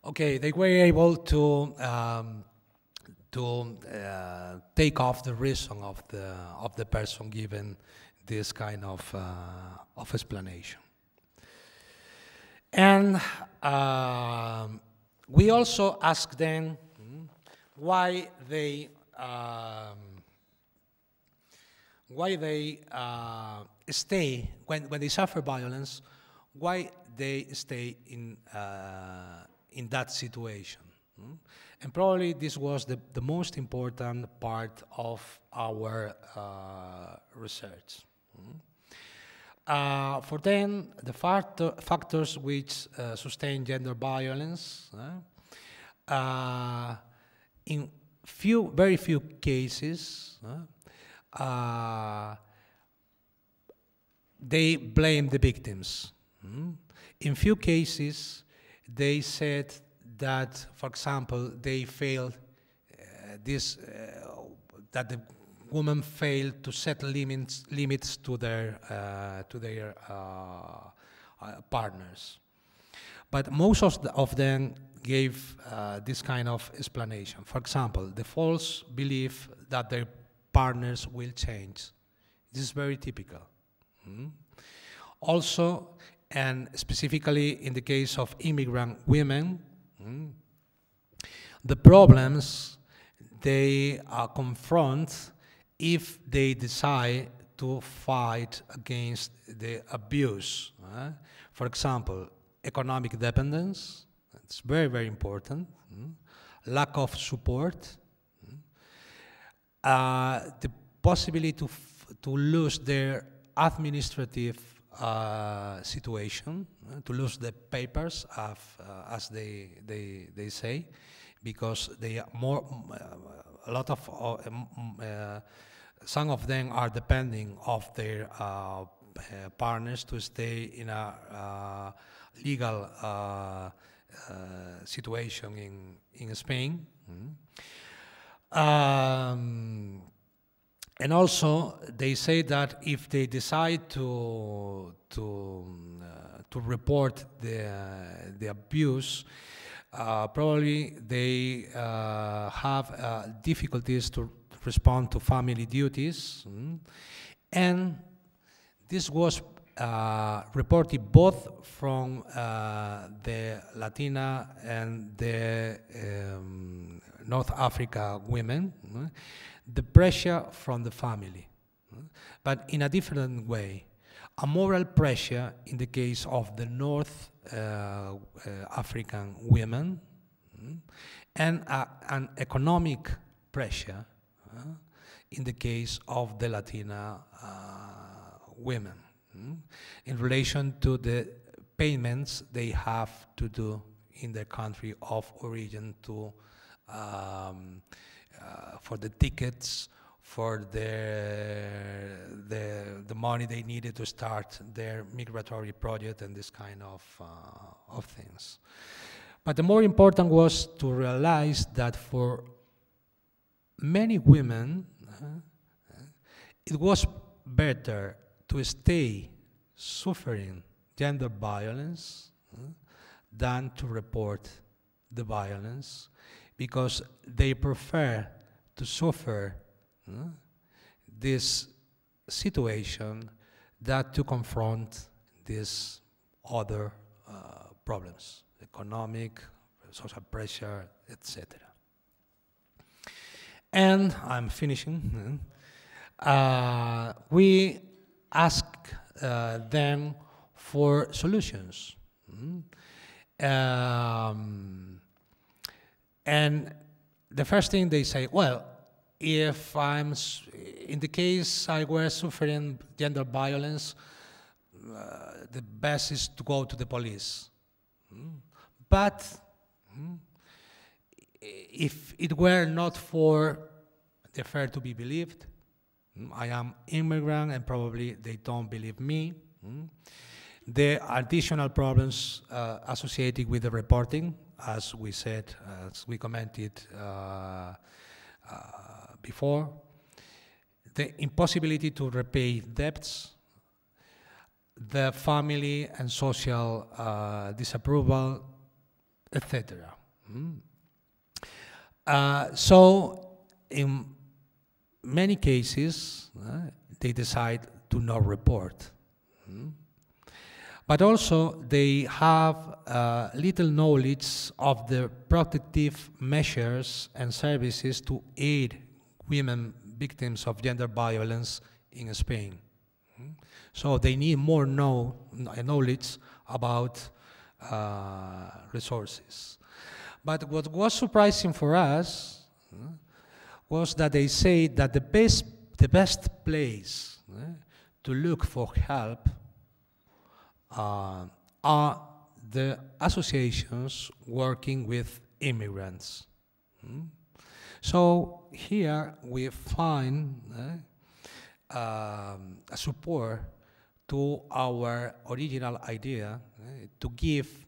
Okay, they were able to take off the reason of the person given this kind of explanation. And we also ask them why they stay when they suffer violence, why they stay in that situation. And probably this was the most important part of our research. For them, the factors which sustain gender violence, in very few cases, they blame the victims. In few cases, they said that, for example, they failed that the women failed to set limits to their partners. But most of them gave this kind of explanation. For example, the false belief that their partners will change. This is very typical. Also, and specifically in the case of immigrant women, the problems they confront if they decide to fight against the abuse. For example, economic dependence, it's very, very important. Lack of support. The possibility to lose their administrative situation, to lose the papers, as they say, because they are a lot of some of them are depending of their partners to stay in a legal situation in Spain. And also, they say that if they decide to report the abuse, probably they have difficulties to respond to family duties, and this was reported both from the Latina and the North Africa women, the pressure from the family, but in a different way. A moral pressure in the case of the North African women, and an economic pressure in the case of the Latina women, in relation to the payments they have to do in their country of origin to for the tickets, for the money they needed to start their migratory project and this kind of things. But the more important was to realize that for many women, it was better to stay suffering gender violence than to report the violence, because they prefer to suffer this situation than to confront these other problems, economic, social pressure, etc. And I'm finishing. We ask them for solutions. And the first thing they say, well, if I'm, in the case I were suffering gender violence, the best is to go to the police. But if it were not for the affair to be believed, I am immigrant and probably they don't believe me. The additional problems associated with the reporting, as we said, as we commented before, the impossibility to repay debts, the family and social disapproval, etc. So in many cases, they decide to not report. But also they have little knowledge of the protective measures and services to aid women victims of gender violence in Spain. So they need more knowledge about resources. But what was surprising for us was that they say that the best place to look for help are the associations working with immigrants. So here we find a support to our original idea to give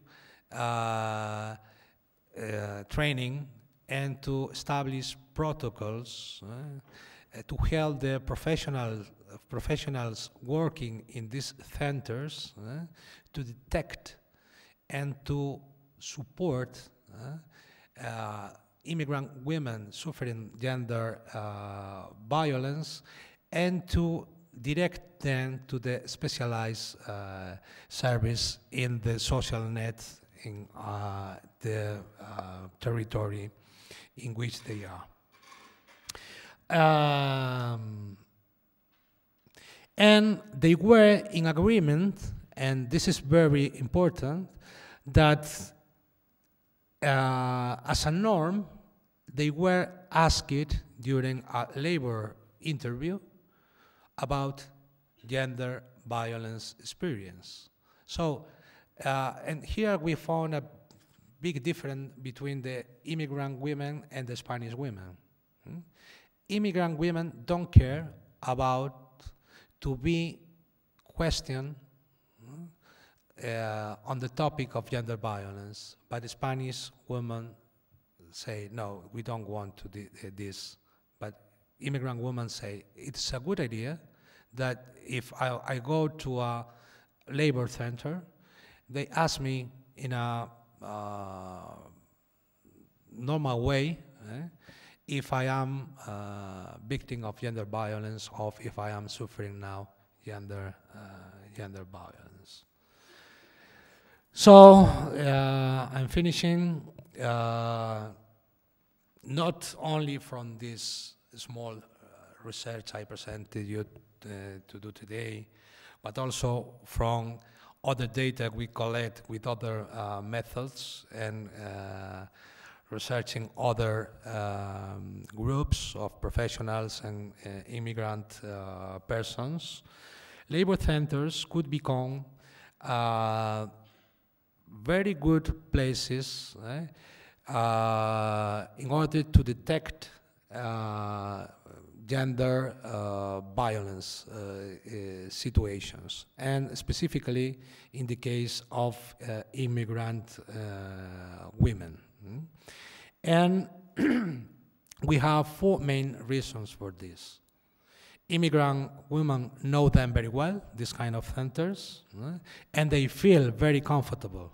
training and to establish protocols to help the professionals working in these centers to detect and to support immigrant women suffering gender violence, and to direct them to the specialized service in the social net in the territory in which they are. And they were in agreement, and this is very important, that as a norm, they were asked during a labor interview about gender violence experience. So, and here we found a big difference between the immigrant women and the Spanish women. Immigrant women don't care about to be questioned on the topic of gender violence, but the Spanish women say, no, we don't want to do this. But immigrant women say, it's a good idea that if I go to a labor center, they ask me in a normal way if I am a victim of gender violence or if I am suffering now gender violence. So I'm finishing not only from this small research I presented you to do today, but also from other data we collect with other methods and researching other groups of professionals and immigrant persons. Labor centers could become very good places in order to detect gender violence situations, and specifically in the case of immigrant women. And we have 4 main reasons for this. Immigrant women know them very well, these kind of centers, and they feel very comfortable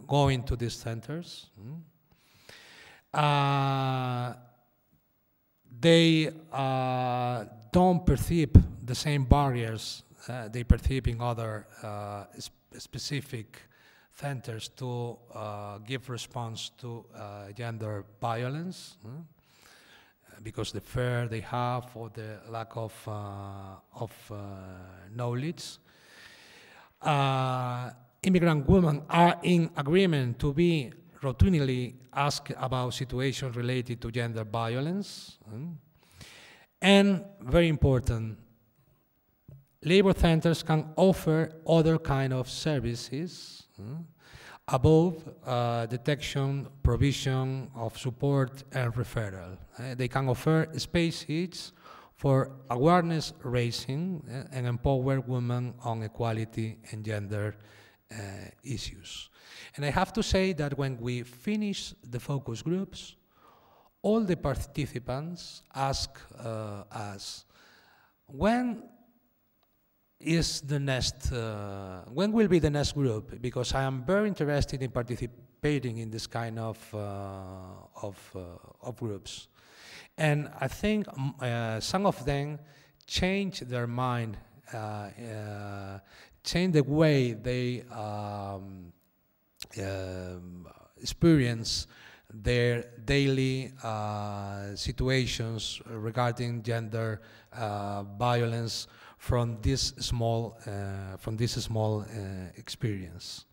going to these centers. They don't perceive the same barriers they perceive in other specific centers to give response to gender violence, because the fear they have or the lack of knowledge. Immigrant women are in agreement to be routinely asked about situations related to gender violence. And very important, labor centers can offer other kind of services above detection, provision of support, and referral. They can offer spaces for awareness raising and empower women on equality and gender issues. And I have to say that when we finish the focus groups, all the participants ask us, when is the next, when will be the next group? Because I am very interested in participating in this kind of groups. And I think some of them change their mind, change the way they experience their daily situations regarding gender violence from this small experience.